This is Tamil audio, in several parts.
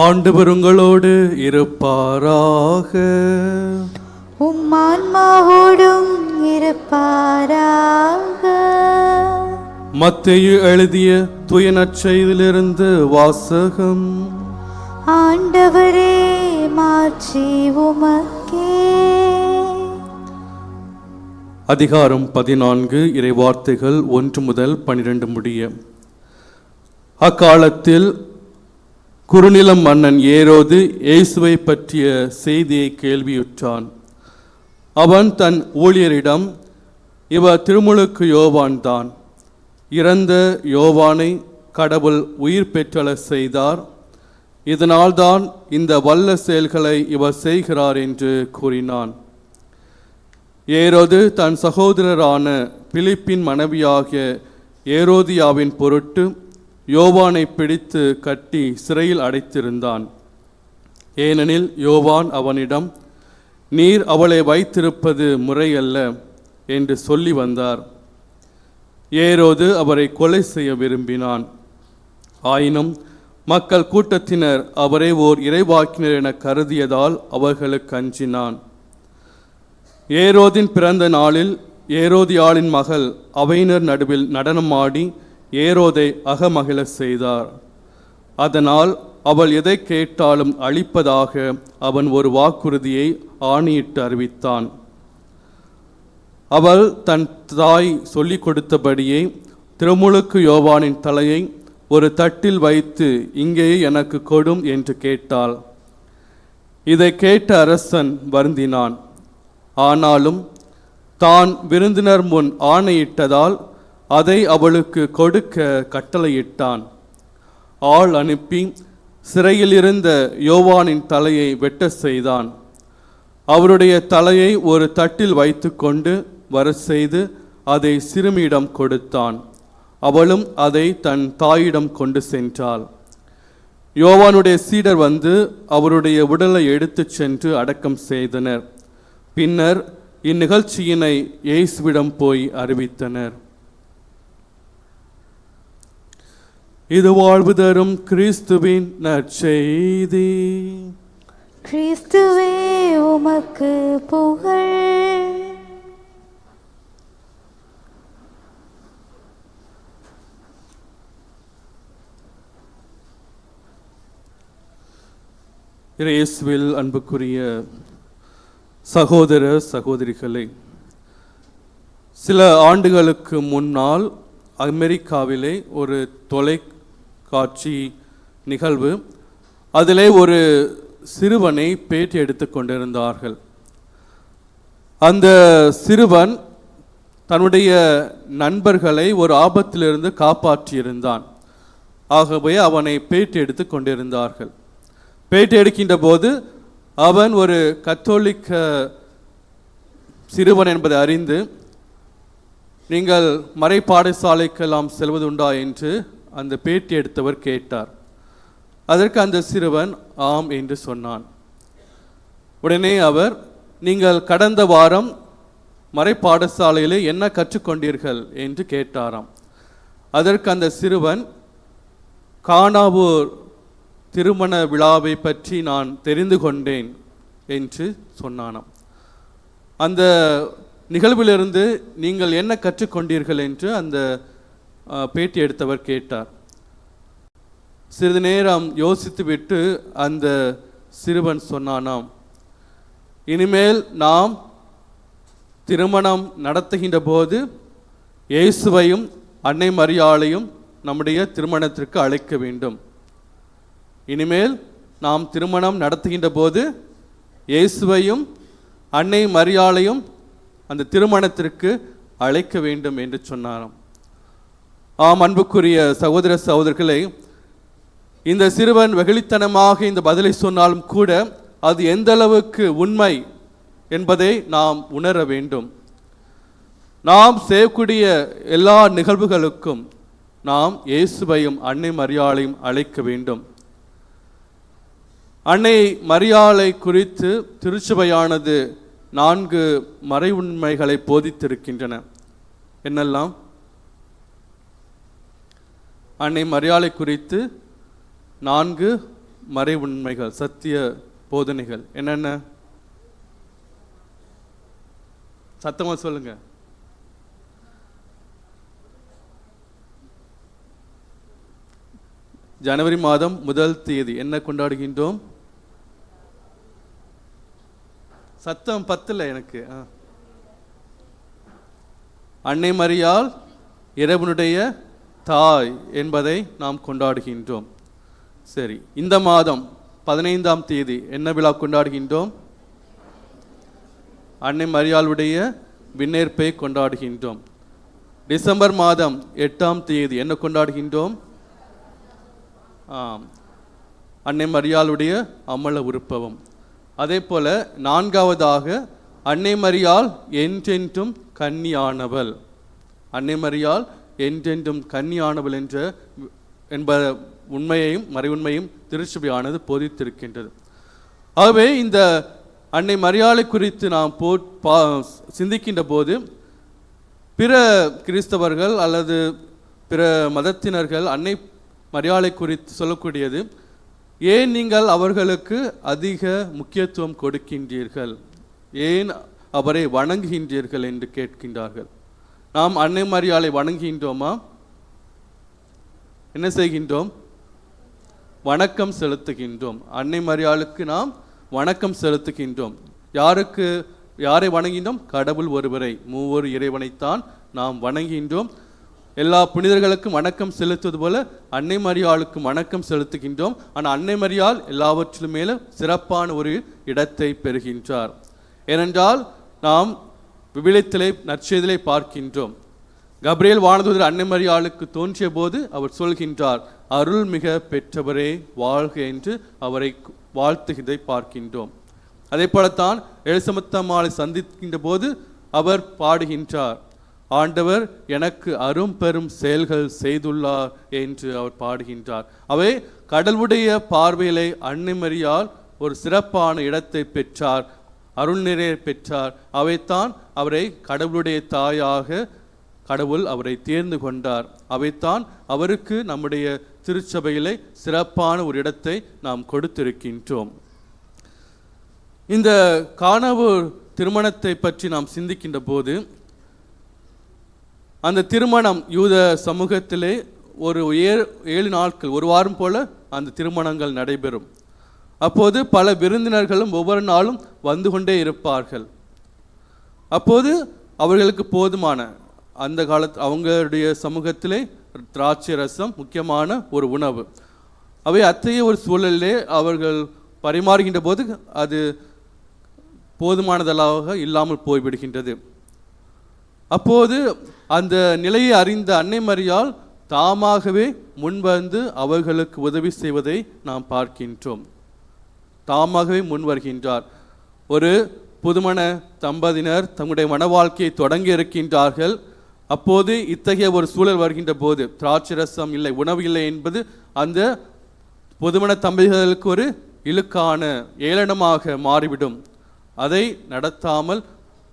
ஆண்டவர் உங்களோடு இருப்பாராக. உம்மான்மாவோடும் இருப்பாராக. மத்தேயு எழுதிய தூய நற்செய்தியிலிருந்து வாசகம். ஆண்டவரே, மாட்சி உமக்கே. அதிகாரம் 14, இறைவார்த்தைகள் 1 முதல் 12 முடிய. அக்காலத்தில் குறுநிலம் மன்னன் ஏரோது இயேசுவை பற்றிய செய்தியை கேள்வியுற்றான். அவன் தன் ஊழியரிடம், இவர் திருமுழுக்கு யோவான் தான். இறந்த யோவானை கடவுள் உயிர் பெற்றளச் செய்தார். இதனால்தான் இந்த வல்ல செயல்களை இவர் செய்கிறார் என்று கூறினான். ஏரோது தன் சகோதரரான பிலிப்பின் மனைவியாகிய ஏரோதியாவின் பொருட்டு யோவானை பிடித்து கட்டி சிறையில் அடைத்திருந்தான். ஏனெனில் யோவான் அவனிடம், நீர் அவளை வைத்திருப்பது முறையல்ல என்று சொல்லி வந்தார். ஏரோது அவரை கொலை செய்ய விரும்பினான். ஆயினும் மக்கள் கூட்டத்தினர் அவரை ஓர் இறைவாக்கினர் என கருதியதால் அவர்களுக்கு அஞ்சினான். ஏரோதின் பிறந்த நாளில் ஏரோதியாளின் மகள் அவையினர் நடுவில் நடனமாடி ஏரோதை அகமகிழ செய்தார். அதனால் அவள் எதை கேட்டாலும் அளிப்பதாக அவன் ஒரு வாக்குறுதியை ஆணையிட்டு அறிவித்தான். அவள் தன் தாய் சொல்லிக் கொடுத்தபடியே திருமுழுக்கு யோவானின் தலையை ஒரு தட்டில் வைத்து, இங்கே எனக்கு கொடும் என்று கேட்டாள். இதை கேட்ட அரசன் வருந்தினான். ஆனாலும் தான் விருந்தினர் முன் ஆணையிட்டதால் அதை அவளுக்கு கொடுக்க கட்டளையிட்டான். ஆள் அனுப்பி சிறையில் இருந்த யோவானின் தலையை வெட்ட செய்தான். அவருடைய தலையை ஒரு தட்டில் வைத்து கொண்டு வர செய்து அதை சிறுமியிடம் கொடுத்தான். அவளும் அதை தன் தாயிடம் கொண்டு சென்றாள். யோவானுடைய சீடர் வந்து அவருடைய உடலை எடுத்துச் சென்று அடக்கம் செய்தனர். பின்னர் இந்நிகழ்ச்சியினை இயேசுவிடம் போய் அறிவித்தனர். இது வாழ்வு தரும் கிறிஸ்துவின் நற்செய்தி. கிறிஸ்துவே, உமக்கு புகழ். இயேசுவில் அன்புக்குரிய சகோதர சகோதரிகளே, சில ஆண்டுகளுக்கு முன்னால் அமெரிக்காவிலே ஒரு தொலைக்காட்சி நிகழ்வு, அதிலே ஒரு சிறுவனை பேட்டி எடுத்து கொண்டிருந்தார்கள். அந்த சிறுவன் தன்னுடைய நண்பர்களை ஒரு ஆபத்திலிருந்து காப்பாற்றியிருந்தான். ஆகவே அவனை பேட்டி எடுத்து கொண்டிருந்தார்கள். பேட்டி எடுக்கின்ற போது அவன் ஒரு கத்தோலிக்க சிறுவன் என்பதை அறிந்து, நீங்கள் மறை பாடசாலைக்கெல்லாம் செல்வதுண்டா என்று அந்த பேட்டி எடுத்தவர் கேட்டார். அதற்கு அந்த சிறுவன் ஆம் என்று சொன்னான். உடனே அவர், நீங்கள் கடந்த வாரம் மறை பாடசாலையில் என்ன கற்றுக்கொண்டீர்கள் என்று கேட்டாராம். அதற்கு அந்த சிறுவன், கானாவூர் திருமண விழாவை பற்றி நான் தெரிந்து கொண்டேன் என்று சொன்னானாம். அந்த நிகழ்விலிருந்து நீங்கள் என்ன கற்றுக்கொண்டீர்கள் என்று அந்த பேட்டி எடுத்தவர் கேட்டார். சிறிது நேரம் யோசித்துவிட்டு அந்த சிறுவன் சொன்னானாம், இனிமேல் நாம் திருமணம் நடத்துகின்ற போது இயேசுவையும் அன்னை மரியாளையும் நம்முடைய திருமணத்திற்கு அழைக்க வேண்டும். இனிமேல் நாம் திருமணம் நடத்துகின்ற போது இயேசுவையும் அன்னை மரியாளையும் அந்த திருமணத்திற்கு அழைக்க வேண்டும் என்று சொன்னாராம். ஆம், அன்புக்குரிய சகோதர சகோதரிகளே, இந்த சிறுவன் வெகுளித்தனமாக இந்த பதிலை சொன்னாலும் கூட அது எந்த அளவுக்கு உண்மை என்பதை நாம் உணர வேண்டும். நாம் செய்யக்கூடிய எல்லா நிகழ்வுகளுக்கும் நாம் இயேசுவையும் அன்னை மரியாளையும் அழைக்க வேண்டும். அன்னை மரியாளை குறித்து திருச்சபையானது 4 மறை உண்மைகளை போதித்திருக்கின்றன. என்னெல்லாம்? அன்னை மரியாளை குறித்து 4 மறை உண்மைகள், சத்திய போதனைகள் என்னென்ன? சத்தமா சொல்லுங்க. ஜனவரி மாதம் 1 என்ன கொண்டாடுகின்றோம்? சத்தம் பத்தல எனக்கு. அன்னை மரியாள் இறைவனுடைய தாய் என்பதை நாம் கொண்டாடுகின்றோம். சரி, இந்த மாதம் 15 என்ன விழா கொண்டாடுகின்றோம்? அன்னை மரியாளுடைய விண்ணேற்பை கொண்டாடுகின்றோம். டிசம்பர் மாதம் 8 என்ன கொண்டாடுகின்றோம்? அன்னை மரியாளுடைய அமல உருப்பவம். அதே போல 4வதாக அன்னை மரியாள் என்றென்றும் கன்னியானவள். அன்னை மரியாள் என்றென்றும் கன்னியானவள் என்ப உண்மையையும் மறை உண்மையும் திருச்சபையானது போதித்திருக்கின்றது. ஆகவே இந்த அன்னை மரியாளை குறித்து நாம் சிந்திக்கின்ற போது பிற கிறிஸ்தவர்கள் அல்லது பிற மதத்தினர்கள் அன்னை மரியாளை குறித்து சொல்லக்கூடியது, ஏன் நீங்கள் அவர்களுக்கு அதிக முக்கியத்துவம் கொடுக்கின்றீர்கள், ஏன் அவரை வணங்குகின்றீர்கள் என்று கேட்கின்றார்கள். நாம் அன்னை மரியாளை வணங்குகின்றோமா? என்ன செய்கின்றோம்? வணக்கம் செலுத்துகின்றோம். அன்னை மரியாளுக்கு நாம் வணக்கம் செலுத்துகின்றோம். யாரை வணங்கின்றோம்? கடவுள் ஒருவரை, மூவர் இறைவனைத்தான் நாம் வணங்குகின்றோம். எல்லா புனிதர்களுக்கும் வணக்கம் செலுத்துவது போல அன்னை மரியாளுக்கும் வணக்கம் செலுத்துகின்றோம். ஆனால் அன்னை மரியாள் எல்லாவற்றிலும் மேலும் சிறப்பான ஒரு இடத்தை பெறுகின்றார். ஏனென்றால் நாம் விவிலியத்திலே நற்செய்தியிலே பார்க்கின்றோம், கபிரியேல் வானதூதர் அன்னை மரியாளுக்கு தோன்றிய போது அவர் சொல்கின்றார், அருள்மிக பெற்றவரே வாழ்க என்று அவரை வாழ்த்துகிறதை பார்க்கின்றோம். அதே போலத்தான் எலிசபெத் அம்மாளை சந்திக்கின்ற போது அவர் பாடுகின்றார், ஆண்டவர் எனக்கு அரும் பெரும் செயல்கள் செய்துள்ளார் என்று அவர் பாடுகின்றார். அவை கடவுளுடைய பார்வையிலே அன்னை மரியாள் ஒரு சிறப்பான இடத்தை பெற்றார், அருள் நிறைய பெற்றார். அவைத்தான் அவரை கடவுளுடைய தாயாக கடவுள் அவரை தேர்ந்து கொண்டார். அவைத்தான் அவருக்கு நம்முடைய திருச்சபையிலே சிறப்பான ஒரு இடத்தை நாம் கொடுத்திருக்கின்றோம். இந்த கானாவூர் திருமணத்தை பற்றி நாம் சிந்திக்கின்ற போது, அந்த திருமணம் யூத சமூகத்திலே ஒரு 7 நாட்கள், ஒரு வாரம் போல அந்த திருமணங்கள் நடைபெறும். அப்போது பல விருந்தினர்களும் ஒவ்வொரு நாளும் வந்து கொண்டே இருப்பார்கள். அப்போது அவர்களுக்கு போதுமான, அந்த அவங்களுடைய சமூகத்திலே திராட்சை ரசம் முக்கியமான ஒரு உணவு. அவை அத்தகைய ஒரு சூழலிலே அவர்கள் பரிமாறுகின்ற போது அது போதுமானதல்லாக இல்லாமல் போய்விடுகின்றது. அப்போது அந்த நிலையை அறிந்த அன்னை மரியாள் தாமாகவே முன்வந்து அவர்களுக்கு உதவி செய்வதை நாம் பார்க்கின்றோம். தாமாகவே முன் வருகின்றார். ஒரு புதுமண தம்பதியினர் தங்களுடைய மன வாழ்க்கையை தொடங்கி இருக்கின்றார்கள். அப்போது இத்தகைய ஒரு சூழல் வருகின்ற போது, திராட்சை ரசம் இல்லை, உணவு இல்லை என்பது அந்த புதுமண தம்பதிகளுக்கு ஒரு இழுக்கான ஏளனமாக மாறிவிடும். அதை நடத்தாமல்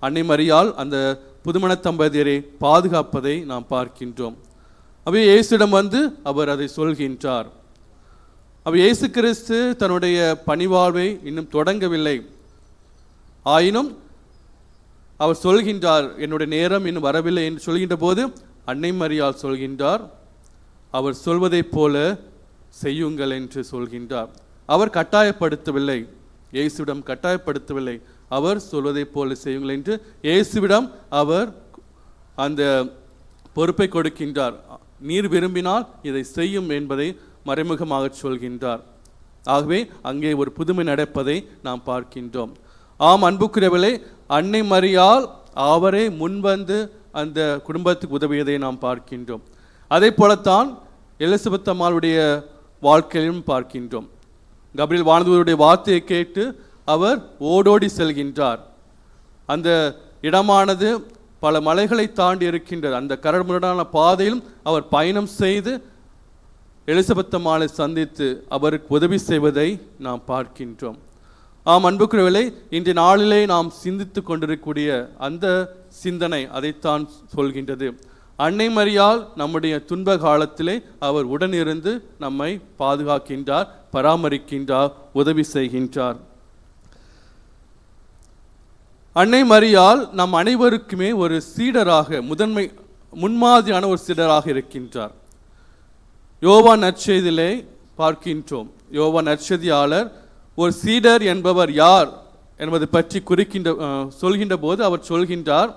அன்னை மரியாள் அந்த புதுமண தம்பதியரை பாதுகாப்பதை நாம் பார்க்கின்றோம். அவை இயேசுவிடம் வந்து அவர் அதை சொல்கின்றார். இயேசு கிறிஸ்து தன்னுடைய பணிவாழ்வை இன்னும் தொடங்கவில்லை. ஆயினும் அவர் சொல்கின்றார், என்னுடைய நேரம் இன்னும் வரவில்லை என்று சொல்கின்ற போது அன்னை மரியாள் சொல்கின்றார், அவர் சொல்வதைப் போல செய்யுங்கள் என்று சொல்கின்றார். அவர் கட்டாயப்படுத்தவில்லை, இயேசுவிடம் கட்டாயப்படுத்தவில்லை, அவர் சொல்வதைப் போல செய்யுங்கள் என்று இயேசுவிடம் அவர் அந்த பொறுப்பை கொடுக்கின்றார். நீர் விரும்பினால் இதை செய்யும் என்பதை மறைமுகமாக சொல்கின்றார். ஆகவே அங்கே ஒரு புதுமை நடப்பதை நாம் பார்க்கின்றோம். ஆம் அன்புக்குரியவர்களே, அன்னை மரியாள் அவரே முன்வந்து அந்த குடும்பத்துக்கு உதவியதை நாம் பார்க்கின்றோம். அதே போலத்தான் எலிசபெத் அம்மாளுடைய வாழ்க்கையிலும் பார்க்கின்றோம். கபிரியேல் வானதூதருடைய வார்த்தையை கேட்டு அவர் ஓடோடி செல்கின்றார். அந்த இடமானது பல மலைகளை தாண்டி இருக்கின்றது. அந்த கரடுமுரடான பாதையிலும் அவர் பயணம் செய்து எலிசபெத் அம்மாளை சந்தித்து அவருக்கு உதவி செய்வதை நாம் பார்க்கின்றோம். ஆம் அன்புக்குரியவர்களே, இன்றைய நாளிலே நாம் சிந்தித்து கொண்டிருக்கக்கூடிய அந்த சிந்தனை அதைத்தான் சொல்கின்றது. அன்னை மரியாள் நம்முடைய துன்ப காலத்திலே அவர் உடனிருந்து நம்மை பாதுகாக்கின்றார், பராமரிக்கின்றார், உதவி செய்கின்றார். அன்னை மரியாள் நம் அனைவருக்குமே ஒரு சீடராக, முன்மாதிரியான ஒரு சீடராக இருக்கின்றார். யோவான் நற்செய்தியிலே பார்க்கின்றோம். யோவான் நற்செய்தியாளர் ஒரு சீடர் என்பவர் யார் என்பதை பற்றி சொல்கின்ற போது அவர் சொல்கின்றார்,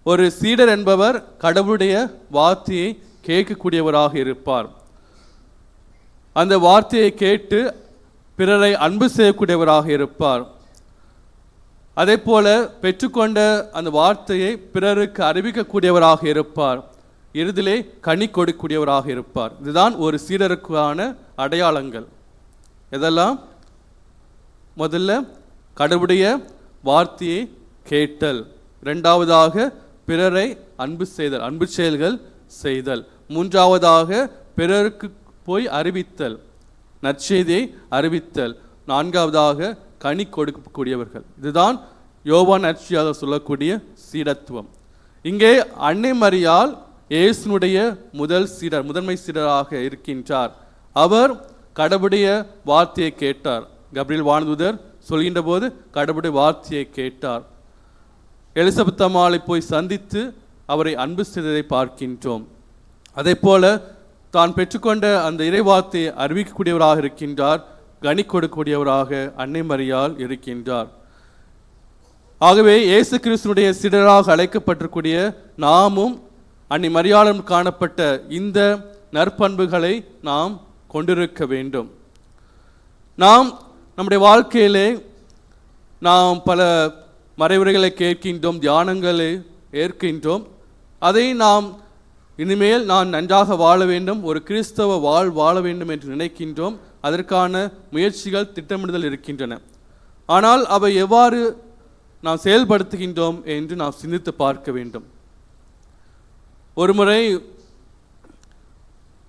ஒரு சீடர் என்பவர் கடவுளுடைய வார்த்தையை கேட்கக்கூடியவராக இருப்பார். அந்த வார்த்தையை கேட்டு பிறரை அன்பு செய்யக்கூடியவராக இருப்பார். அதே போல பெற்றுக்கொண்ட அந்த வார்த்தையை பிறருக்கு அறிவிக்கக்கூடியவராக இருப்பார். இறுதியிலே கனி கொடுக்கக்கூடியவராக இருப்பார். இதுதான் ஒரு சீடருக்கான அடையாளங்கள். எதெல்லாம்? முதல்ல கடவுளுடைய வார்த்தையை கேட்டல், இரண்டாவதாக பிறரை அன்பு செய்தல், அன்பு செயல்கள் செய்தல், மூன்றாவதாக பிறருக்கு போய் அறிவித்தல், நற்செய்தியை அறிவித்தல், நான்காவதாக கனி கொடுக்கக்கூடியவர்கள். இதுதான் யோவான் நற்செய்தியாளர் சொல்லக்கூடிய சீடத்துவம். இங்கே அன்னை மரியாள் இயேசுனுடைய முதன்மை சீடராக இருக்கின்றார். அவர் கடவுளுடைய வார்த்தையை கேட்டார். கப்ரியேல் வானதூதர் சொல்கின்ற போது கடவுளுடைய வார்த்தையை கேட்டார். எலிசபெத் அம்மாளை போய் சந்தித்து அவரை அன்பு செய்ததை பார்க்கின்றோம். அதே போல தான் பெற்றுக்கொண்ட அந்த இறைவார்த்தையை அறிவிக்கக்கூடியவராக இருக்கின்றார், கனி கொடுக்கக்கூடியவராக அன்னை மரியாள் இருக்கின்றார். ஆகவே இயேசு கிறிஸ்துனுடைய சீடராக அழைக்கப்பட்டிருக்கூடிய நாமும் அன்னை மரியாளும் காணப்பட்ட இந்த நற்பண்புகளை நாம் கொண்டிருக்க வேண்டும். நாம் நம்முடைய வாழ்க்கையிலே நாம் பல மறைவுரைகளை கேட்கின்றோம், தியானங்களை ஏற்கின்றோம். அதை நாம் இனிமேல் நான் நன்றாக வாழ வேண்டும், ஒரு கிறிஸ்தவ வாழ வேண்டும் என்று நினைக்கின்றோம். அதற்கான முயற்சிகள், திட்டமிடுதல் இருக்கின்றன. ஆனால் அவை எவ்வாறு நாம் செயல்படுத்துகின்றோம் என்று நாம் சிந்தித்து பார்க்க வேண்டும். ஒரு முறை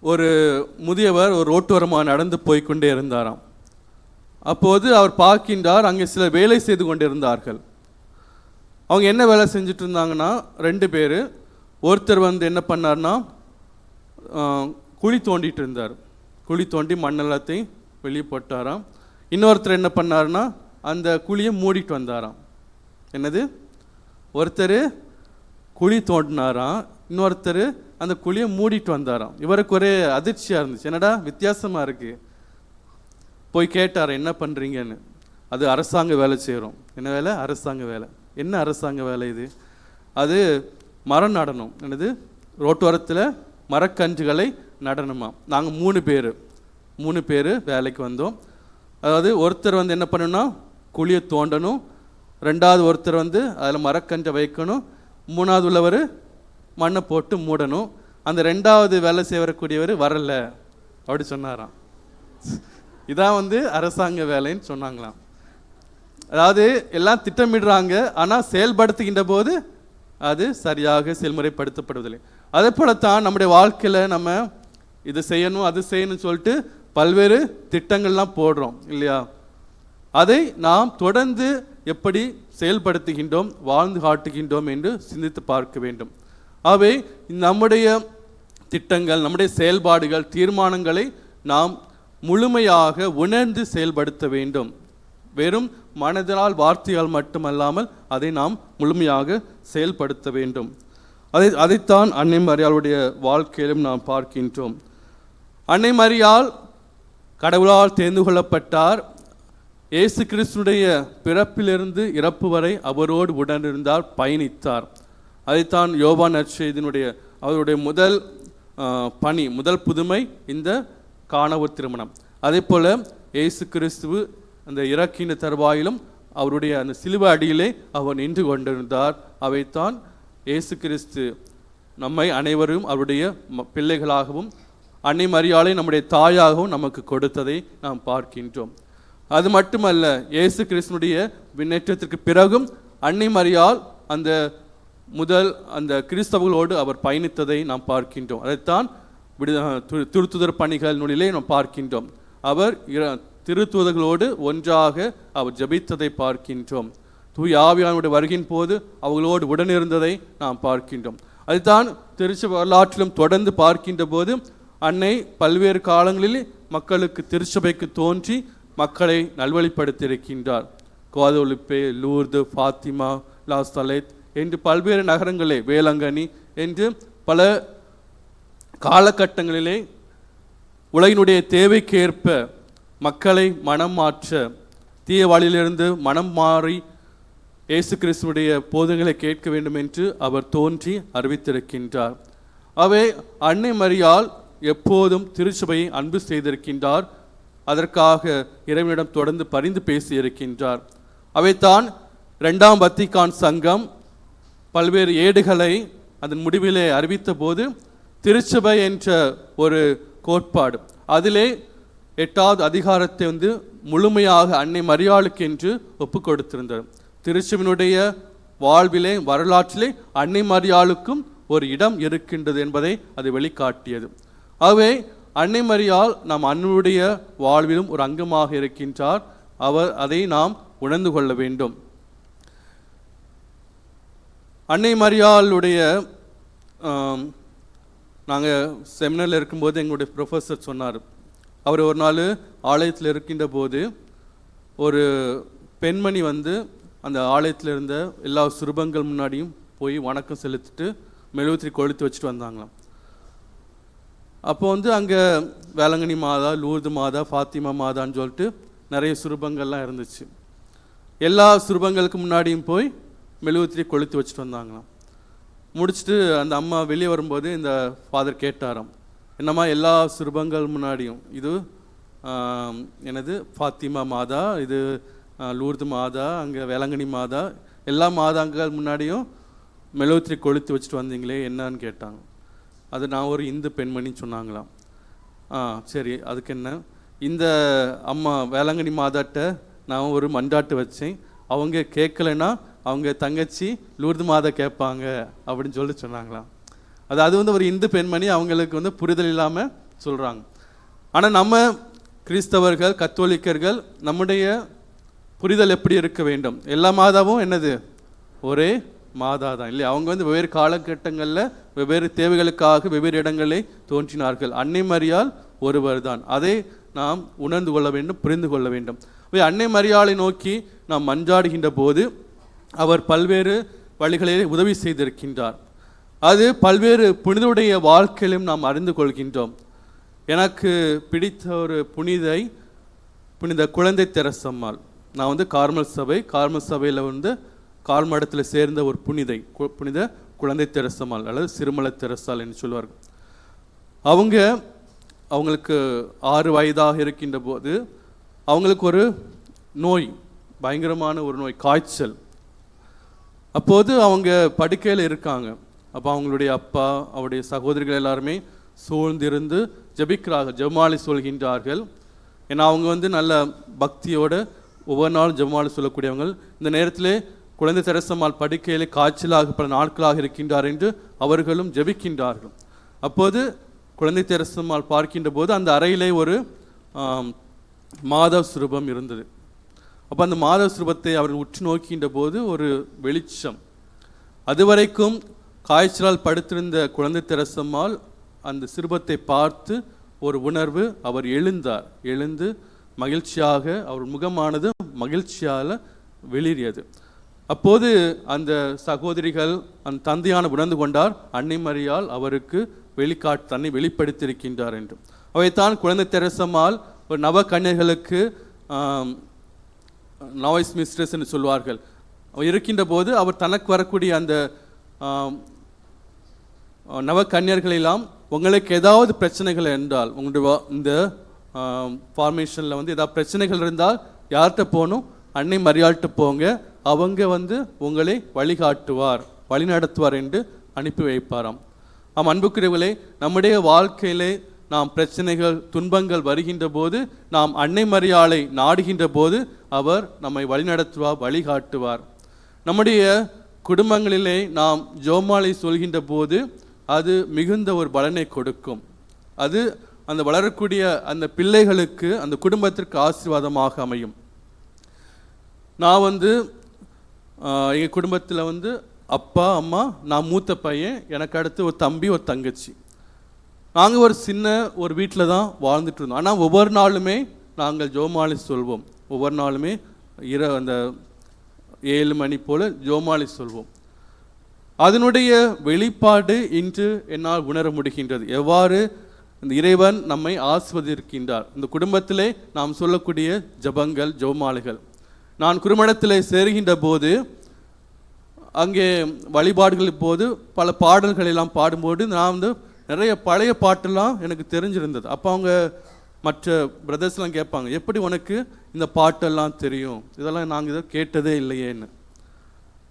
ஒரு முதியவர் ஒரு ரோட்டோரமாக நடந்து போய்கொண்டே இருந்தாராம். அப்போது அவர் பார்க்கின்றார், அங்கே சிலர் வேலை செய்து கொண்டிருந்தார்கள். அவங்க என்ன வேலை செஞ்சுட்டு இருந்தாங்கன்னா, 2 பேர். ஒருத்தர் என்ன பண்ணார்னா குழி தோண்டிட்டு இருந்தார். குழி தோண்டி மண்ணெல்லாத்தையும் வெளியே போட்டாராம். இன்னொருத்தர் என்ன பண்ணார்னா அந்த குழியை மூடிட்டு வந்தாராம். என்னது? ஒருத்தர் குழி தோண்டினாராம், இன்னொருத்தர் அந்த குழியை மூடிட்டு வந்தாராம். இவருக்கு ஒரே அதிர்ச்சியாக இருந்துச்சு, என்னடா வித்தியாசமாக இருக்குது. போய் கேட்டார், என்ன பண்ணுறீங்கன்னு. அது அரசாங்க வேலை செய்கிறோம். என்ன வேலை? அரசாங்க வேலை. என்ன அரசாங்க வேலை இது? அது மரம் நடணும். என்னது? ரோட்டோரத்தில் மரக்கன்றுகளை நடணுமா. நாங்கள் 3 பேர் வேலைக்கு வந்தோம். அதாவது ஒருத்தர் என்ன பண்ணணும்னா குழியை தோண்டணும், 2வது ஒருத்தர் அதில் மரக்கன்றை வைக்கணும், 3வது உள்ளவர் மண்ணை போட்டு மூடணும். அந்த 2வது வேலை செய்யக்கூடியவர் வரல அப்படி சொன்னாராம். இதான் அரசாங்க வேலைன்னு சொன்னாங்களாம். அதாவது எல்லாம் திட்டமிடுறாங்க, ஆனால் செயல்படுத்துகின்ற போது அது சரியாக செயல்முறைப்படுத்தப்படுவதில்லை. அதே போலத்தான் நம்முடைய வாழ்க்கையில் நம்ம இது செய்யணும் அது செய்யணும்னு சொல்லிட்டு பல்வேறு திட்டங்கள்லாம் போடுறோம் இல்லையா? அதை நாம் தொடர்ந்து எப்படி செயல்படுத்துகின்றோம், வாழ்ந்து காட்டுகின்றோம் என்று சிந்தித்து பார்க்க வேண்டும். ஆகவே நம்முடைய திட்டங்கள், நம்முடைய செயல்பாடுகள், தீர்மானங்களை நாம் முழுமையாக உணர்ந்து செயல்படுத்த வேண்டும். வெறும் மனதினால் வார்த்தையால் மட்டுமல்லாமல் அதை நாம் முழுமையாக செயல்படுத்த வேண்டும். அதைத்தான் அன்னை மரியாளுடைய வாழ்க்கையிலும் நாம் பார்க்கின்றோம். அன்னை மரியாள் கடவுளால் தேர்ந்து கொள்ளப்பட்டார். இயேசு கிறிஸ்துடைய பிறப்பிலிருந்து இறப்பு வரை அவரோடு உடனிருந்தார், பயணித்தார். அதைத்தான் யோவான் நற்செய்தியினுடைய அவருடைய முதல் புதுமை இந்த காணவர் திருமணம். அதே போல இயேசு கிறிஸ்துவு அந்த இறக்கின்ற தருவாயிலும் அவருடைய அந்த சிலுவை அடியிலே அவர் நின்று கொண்டிருந்தார். அவைத்தான் இயேசு கிறிஸ்து நம்மை அனைவரும் அவருடைய பிள்ளைகளாகவும் அன்னை மரியாளை நம்முடைய தாயாகவும் நமக்கு கொடுத்ததை நாம் பார்க்கின்றோம். அது மட்டுமல்ல, இயேசு கிறிஸ்துனுடைய விண்ணேற்றத்திற்கு பிறகும் அன்னை மரியாள் அந்த கிறிஸ்தவர்களோடு அவர் பயணித்ததை நாம் பார்க்கின்றோம். அதைத்தான் திருத்துதர் பணிகள் நூலிலே நாம் பார்க்கின்றோம். அவர் திருத்துதர்களோடு ஒன்றாக அவர் ஜெபித்ததை பார்க்கின்றோம். தூய ஆவியானுடைய வருகின் போது அவர்களோடு உடனிருந்ததை நாம் பார்க்கின்றோம். அதுதான் திருச்சபை வரலாற்றிலும் தொடர்ந்து பார்க்கின்ற போது அன்னை பல்வேறு காலங்களில் மக்களுக்கு திருச்சபைக்கு தோன்றி மக்களை நல்வழிப்படுத்தியிருக்கின்றார். குவாதோலிப்பே, லூர்து, ஃபாத்திமா, லாஸ்தலேத் என்று பல்வேறு நகரங்களே, வேளாங்கண்ணி என்று பல காலகட்டங்களிலே உலகினுடைய தேவைக்கேற்ப மக்களை மனம் மாற்ற, தீய வழியிலிருந்து மனம் மாறி இயேசு கிறிஸ்துவுடைய போதனைகளை கேட்க வேண்டும் என்று அவர் தோன்றி அறிவித்திருக்கின்றார். அவை அன்னை மரியாள் எப்போதும் திருச்சபையை அன்பு செய்திருக்கின்றார். அதற்காக இறைவனிடம் தொடர்ந்து பரிந்து பேசியிருக்கின்றார். அவைத்தான் 2ஆம் வத்திக்கான் சங்கம் பல்வேறு ஏடுகளை அதன் முடிவிலே அறிவித்த போது திருச்சபை என்ற ஒரு கோட்பாடு, அதிலே 8வது அதிகாரத்தை முழுமையாக அன்னை மரியாளுக்கு என்று ஒப்பு கொடுத்திருந்தார். திருச்சபையினுடைய வாழ்விலே, வரலாற்றிலே அன்னை மரியாளுக்கும் ஒரு இடம் இருக்கின்றது என்பதை அது வெளிக்காட்டியது. ஆகவே அன்னை மரியாள் நம் அன்னுடைய வாழ்விலும் ஒரு அங்கமாக இருக்கின்றார். அதை நாம் உணர்ந்து கொள்ள வேண்டும். அன்னை மரியாளுடைய நாங்கள் செமினரில் இருக்கும்போது எங்களுடைய ப்ரொஃபஸர் சொன்னார். அவர் ஒரு நாள் ஆலயத்தில் இருக்கின்ற போது ஒரு பெண்மணி அந்த ஆலயத்தில் இருந்த எல்லா சுரூபங்கள் முன்னாடியும் போய் வணக்கம் செலுத்திட்டு மெழுகுத்திரி கொளுத்து வச்சுட்டு வந்தாங்களாம். அப்போ அங்கே வேளாங்கண்ணி மாதா, லூர்து மாதா, ஃபாத்திமா மாதான்னு சொல்லிட்டு நிறைய சுரூபங்கள்லாம் இருந்துச்சு. எல்லா சுரூபங்களுக்கு முன்னாடியும் போய் மெழுகுத்திரி கொளுத்து வச்சுட்டு வந்தாங்களாம். முடிச்சுட்டு அந்த அம்மா வெளியே வரும்போது இந்த ஃபாதர் கேட்டாராம், என்னம்மா எல்லா சுரூபங்கள் முன்னாடியும், இது எனது ஃபாத்திமா மாதா, இது லூர்து மாதா, அங்கே வேளாங்கண்ணி மாதா, எல்லா மாதாங்கள் முன்னாடியும் மெழுகுத்திரி கொளுத்து வச்சுட்டு வந்தீங்களே என்னன்னு கேட்டாங்க. அது நான் ஒரு இந்து பெண்மணின்னு சொன்னாங்களாம். சரி, அதுக்கு என்ன, இந்த அம்மா வேளாங்கண்ணி மாதாட்ட நான் ஒரு மண்டாட்டு வச்சேன், அவங்க கேட்கலைன்னா அவங்க தங்கச்சி லூர்து மாதா கேட்பாங்க அப்படின்னு சொன்னாங்களாம். அது ஒரு இந்து பெண்மணி அவங்களுக்கு புரிதல் இல்லாமல் சொல்கிறாங்க. ஆனால் நம்ம கிறிஸ்தவர்கள், கத்தோலிக்கர்கள், நம்முடைய புரிதல் எப்படி இருக்க வேண்டும்? எல்லா மாதாவும் என்னது ஒரே மாதா தான் இல்லையா? அவங்க வெவ்வேறு காலகட்டங்களில் வெவ்வேறு தேவைகளுக்காக வெவ்வேறு இடங்களே தோன்றினார்கள். அன்னை மரியாள் ஒருவர் தான். அதை நாம் உணர்ந்து கொள்ள வேண்டும், புரிந்து கொள்ள வேண்டும். அன்னை மரியாளை நோக்கி நாம் மன்றாடுகின்ற போது அவர் பல்வேறு வழிகளிலே உதவி செய்திருக்கின்றார். அது பல்வேறு புனிதருடைய வாழ்க்கையிலும் நாம் அறிந்து கொள்கின்றோம். எனக்கு பிடித்த ஒரு புனித குழந்தை தெரசம்மாள். நான் கார்மல் சபையில் கார்மடத்தில் சேர்ந்த ஒரு புனித குழந்தை தெரசம்மாள் அல்லது சிறுமலை தெரசால் என்று சொல்வார்கள். அவங்களுக்கு 6 வயதாக இருக்கின்ற போது அவங்களுக்கு ஒரு நோய், பயங்கரமான ஒரு நோய், காய்ச்சல். அப்போது அவங்க படுக்கையில் இருக்காங்க. அப்போ அவங்களுடைய அப்பா, அவருடைய சகோதரிகள் எல்லாருமே சூழ்ந்திருந்து ஜெபிக்கிறார்கள், ஜெபமாலை சொல்கின்றார்கள். ஏன்னா அவங்க நல்ல பக்தியோடு ஒவ்வொரு நாளும் ஜெபமாலை சொல்லக்கூடியவங்க. இந்த நேரத்திலே குழந்தை தெரசம்மாள் படுக்கையிலே காய்ச்சலாக பல நாட்களாக இருக்கின்றார் என்று அவர்களும் ஜெபிக்கின்றார்கள். அப்போது குழந்தை தெரசம்மாள் பார்க்கின்ற போது அந்த அறையிலே ஒரு மாதவ சுரூபம் இருந்தது. அப்போ அந்த மாதவ சுரூபத்தை அவர்கள் உற்று நோக்கின்ற போது ஒரு வெளிச்சம். அதுவரைக்கும் காய்ச்சலால் படுத்திருந்த குழந்தை தெரசம்மாள் அந்த சிறுபத்தை பார்த்து ஒரு உணர்வு, அவர் எழுந்து மகிழ்ச்சியாக, அவர் முகமானது மகிழ்ச்சியால் வெளியேறியது. அப்போது அந்த சகோதரிகள், அந்த தந்தையான உணர்ந்து கொண்டார், அன்னை மரியாள் அவருக்கு தன்னை வெளிப்படுத்தியிருக்கின்றார் என்று. அவைத்தான் குழந்தை தெரசம்மாள் ஒரு நவ கன்னியர்களுக்கு நாய்ஸ் மிஸ்ட்ரஸ் என்று சொல்வார்கள். இருக்கின்ற போது அவர் தனக்கு வரக்கூடிய அந்த நவ கன்னியர்களெல்லாம், உங்களுக்கு ஏதாவது பிரச்சனைகள் என்றால், உங்களுடைய இந்த ஃபார்மேஷனில் ஏதாவது பிரச்சனைகள் இருந்தால் யார்கிட்ட போகணும்? அன்னை மரியாள்கிட்ட போங்க, அவங்க உங்களை வழிகாட்டுவார், வழிநடத்துவார் என்று அனுப்பி வைப்பாராம். அன்புக்குரியவர்களே, நம்முடைய வாழ்க்கையிலே நாம் பிரச்சனைகள், துன்பங்கள் வருகின்ற போது நாம் அன்னை மரியாளை நாடுகின்ற போது அவர் நம்மை வழிநடத்துவார், வழிகாட்டுவார். நம்முடைய குடும்பங்களிலே நாம் ஜெபமாலை சொல்கின்ற போது அது மிகுந்த ஒரு பலனை கொடுக்கும். அது அந்த வளரக்கூடிய அந்த பிள்ளைகளுக்கு, அந்த குடும்பத்திற்கு ஆசீர்வாதமாக அமையும். நான் எங்கள் குடும்பத்தில் அப்பா, அம்மா, நான் மூத்த பையன், எனக்கு அடுத்து ஒரு தம்பி, ஒரு தங்கச்சி. நாங்கள் ஒரு சின்ன ஒரு வீட்டில் தான் வாழ்ந்துட்டு இருந்தோம். ஆனால் ஒவ்வொரு நாளுமே நாங்கள் ஜோமாலை சொல்வோம். ஒவ்வொரு நாளுமே அந்த 7 மணி போல் ஜோமாலை சொல்வோம். அதனுடைய வெளிப்பாடு இன்று என்னால் உணர முடிகின்றது. எவ்வாறு இந்த இறைவன் நம்மை ஆசிர்வதிக்கின்றார். இந்த குடும்பத்திலே நாம் சொல்லக்கூடிய ஜபங்கள், ஜோமாலைகள். நான் குருமடத்திலே சேருகின்ற போது அங்கே வழிபாடுகள் போது பல பாடல்கள் எல்லாம் பாடும்போது நான் வந்து நிறைய பழைய பாட்டெல்லாம் எனக்கு தெரிஞ்சிருந்தது. அப்போ அவங்க மற்ற பிரதர்ஸ்லாம் கேட்பாங்க, எப்படி உனக்கு இந்த பாட்டெல்லாம் தெரியும், இதெல்லாம் நாங்கள் இதை கேட்டதே இல்லையேன்னு.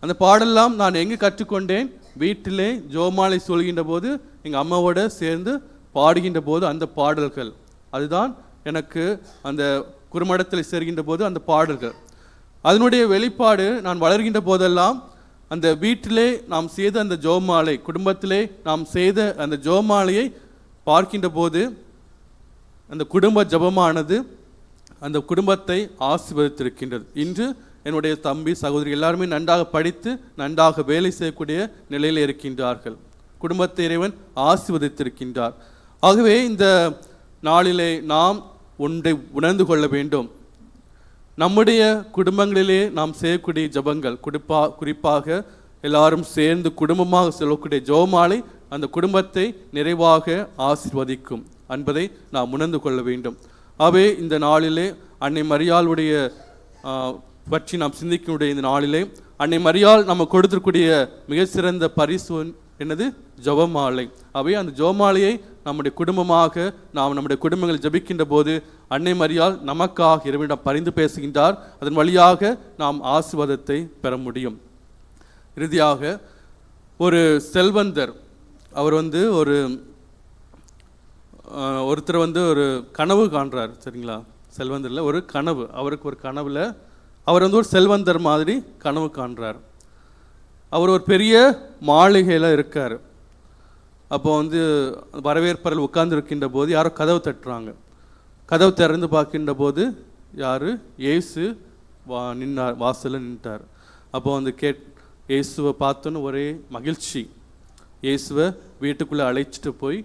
அந்த பாடெல்லாம் நான் எங்கே கற்றுக்கொண்டேன்? வீட்டிலே ஜோமாலை சொல்கின்ற போது எங்கள் அம்மாவோட சேர்ந்து பாடுகின்ற போது அந்த பாடல்கள். அதுதான் எனக்கு அந்த குருமடத்தில் சேர்கின்ற போது அந்த பாடல்கள். அதனுடைய வெளிப்பாடு நான் வளர்கின்ற போதெல்லாம் அந்த வீட்டிலே நாம் செய்த அந்த ஜோமாலை, குடும்பத்திலே நாம் செய்த அந்த ஜோமாலையை பார்க்கின்ற போது அந்த குடும்ப ஜபமானது அந்த குடும்பத்தை ஆசீர்வதித்திருக்கின்றது. இன்று என்னுடைய தம்பி, சகோதரி எல்லாருமே நன்றாக படித்து நன்றாக வேலை செய்யக்கூடிய நிலையில் இருக்கின்றார்கள். குடும்பத்தை இறைவன் ஆசீர்வதித்திருக்கின்றார். ஆகவே இந்த நாளிலே நாம் ஒன்றை உணர்ந்து கொள்ள வேண்டும். நம்முடைய குடும்பங்களிலே நாம் செய்யக்கூடிய ஜபங்கள், குறிப்பாக எல்லாரும் சேர்ந்து குடும்பமாக சொல்லக்கூடிய ஜெபமாலை அந்த குடும்பத்தை நிறைவாக ஆசீர்வதிக்கும் என்பதை நாம் உணர்ந்து கொள்ள வேண்டும். ஆகவே இந்த நாளிலே அன்னை மரியாளுடைய பற்றி நாம் சிந்திக்கக்கூடிய இந்த நாளிலே அன்னை மரியாள் நம்ம கொடுத்திருக்கூடிய மிக சிறந்த பரிசு என்னது? ஜெபமாலை. அவை அந்த ஜெபமாலையை நம்முடைய குடும்பமாக நாம் நம்முடைய குடும்பங்களை ஜபிக்கின்ற போது அன்னை மரியாள் நமக்காக இறைவனிடம் பரிந்து பேசுகின்றார். அதன் வழியாக நாம் ஆசீர்வாதத்தை பெற முடியும். இறுதியாக ஒரு செல்வந்தர், அவர் வந்து ஒருத்தர் வந்து ஒரு கனவு காண்றார். சரிங்களா? செல்வந்தரில் ஒரு கனவு, அவருக்கு ஒரு கனவுல அவர் வந்து ஒரு செல்வந்தர் மாதிரி கனவு காண்றார். அவர் ஒரு பெரிய மாளிகையில் இருக்கார். அப்போ வந்து வரவேற்பறையில் உட்கார்ந்து இருக்கின்ற போது யாரோ கதவு தட்டுறாங்க. கதவு திறந்து பார்க்கின்ற போது யார்? இயேசு நின்றார், வாசலில் நின்றார். அப்போ வந்து இயேசுவை பார்த்தோன்னு ஒரே மகிழ்ச்சி. இயேசுவை வீட்டுக்குள்ளே அழைச்சிட்டு போய்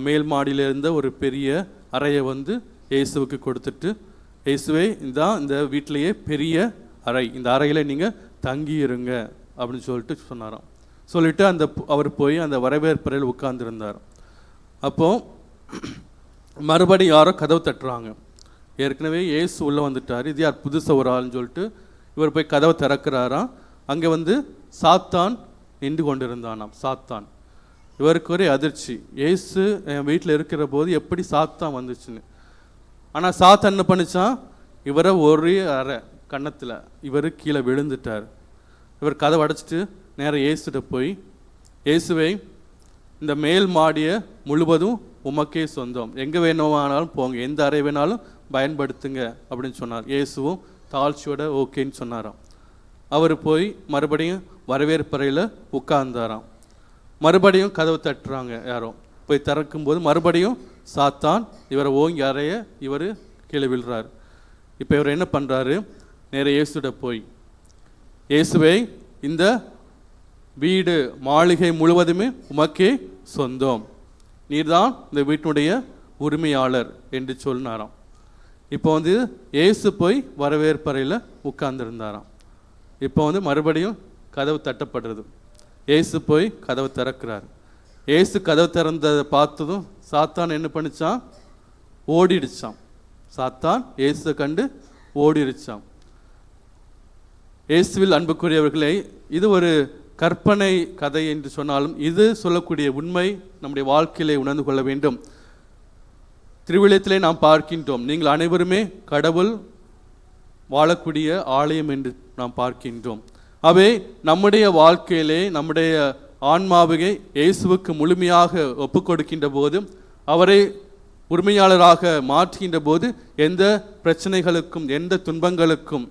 மேல் மாடியில் இருந்த ஒரு பெரிய அறையை வந்து இயேசுவுக்கு கொடுத்துட்டு, இயேசுவே இதான் இந்த வீட்டிலேயே பெரிய அறை, இந்த அறையில் நீங்கள் தங்கியிருங்க அப்படின்னு சொல்லிட்டு சொன்னாராம். சொல்லிவிட்டு அவர் போய் அந்த வரவேற்பறையில் உட்கார்ந்துருந்தார். அப்போது மறுபடியும் யாரோ கதவு தட்டுறாங்க. ஏற்கனவே இயேசு உள்ளே வந்துட்டார், இது யார் புதுசாக ஒரு ஆள்னு சொல்லிட்டு இவர் போய் கதவை திறக்கிறாராம். அங்கே வந்து சாத்தான் நின்று கொண்டிருந்தானாம். சாத்தான். இவருக்கு ஒரே அதிர்ச்சி, இயேசு என் வீட்டில் இருக்கிற போது எப்படி சாத்தான் வந்துச்சுன்னு. ஆனால் சாத்தான் என்ன பண்ணிச்சான்? இவரை ஒரே அறை கன்னத்தில் இவர் கீழே விழுந்துட்டார். இவர் கதவை அடைச்சிட்டு நேராக இயேசுகிட்ட போய், இயேசுவை இந்த மேல் மாடியை முழுவதும் உமக்கே சொந்தம், எங்கே வேணுமானாலும் போங்க, எந்த அறை வேணாலும் பயன்படுத்துங்க அப்படின்னு சொன்னார். இயேசுவும் தாழ்ச்சியோட ஓகேன்னு சொன்னாராம். அவர் போய் மறுபடியும் வரவேற்பறையில் உட்கார்ந்தாராம். மறுபடியும் கதவு தட்டுறாங்க யாரோ. போய் திறக்கும்போது மறுபடியும் சாத்தான் இவரை ஓங்கி அறைய இவர் கீழே விழுறார். இப்போ இவர் என்ன பண்ணுறாரு? நேர இயேசுட போய், இயேசுவை இந்த வீடு மாளிகை முழுவதுமே உமக்கே சொந்தம், நீர்தான் இந்த வீட்டினுடைய உரிமையாளர் என்று சொன்னாராம். இப்போ வந்து இயேசு போய் வரவேற்பறையில் உட்கார்ந்துருந்தாராம். இப்போ வந்து மறுபடியும் கதவு தட்டப்படுறது. இயேசு போய் கதவு திறக்கிறார். இயேசு கதவு திறந்ததை பார்த்ததும் சாத்தான் என்ன பண்ணிச்சான்? ஓடிடுச்சான். சாத்தான் இயேசு கண்டு ஓடிடுச்சான். இயேசுவில் அன்புக்குரியவர்களே, இது ஒரு கற்பனை கதை என்று சொன்னாலும் இது சொல்லக்கூடிய உண்மை நம்முடைய வாழ்க்கையிலே உணர்ந்து கொள்ள வேண்டும். திருவிழத்திலே நாம் பார்க்கின்றோம், நீங்கள் அனைவருமே கடவுள் வாழக்கூடிய ஆலயம் என்று நாம் பார்க்கின்றோம். அவை நம்முடைய வாழ்க்கையிலே நம்முடைய ஆன்மாவை இயேசுவுக்கு முழுமையாக ஒப்புக் கொடுக்கின்ற போது, அவரை உரிமையாளராக மாற்றுகின்ற போது எந்த பிரச்சனைகளுக்கும் எந்த துன்பங்களுக்கும்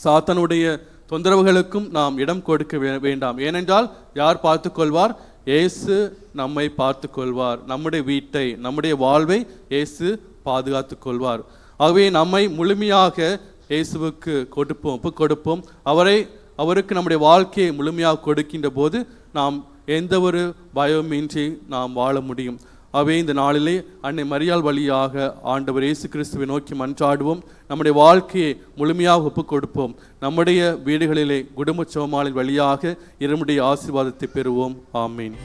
சாத்தானுடைய தொந்தரவுகளுக்கும் நாம் இடம் கொடுக்க வேண்டாம். ஏனென்றால் யார் பார்த்து கொள்வார்? இயேசு நம்மை பார்த்து கொள்வார். நம்முடைய வீட்டை, நம்முடைய வாழ்வை இயேசு பாதுகாத்து கொள்வார். ஆகவே நம்மை முழுமையாக இயேசுவுக்கு ஒப்புக் கொடுப்போம். அவருக்கு நம்முடைய வாழ்க்கையை முழுமையாக கொடுக்கின்ற போது நாம் எந்த ஒரு பயமின்றி நாம் வாழ முடியும். அவை இந்த நாளிலே அன்னை மரியாள் வழியாக ஆண்டவர் இயேசு கிறிஸ்துவை நோக்கி மன்றாடுவோம். நம்முடைய வாழ்க்கையை முழுமையாக ஒப்புக் கொடுப்போம். நம்முடைய வீடுகளிலே குடும்ப சோமாலின் வழியாக இறைவனுடைய ஆசீர்வாதத்தை பெறுவோம். ஆமீன்.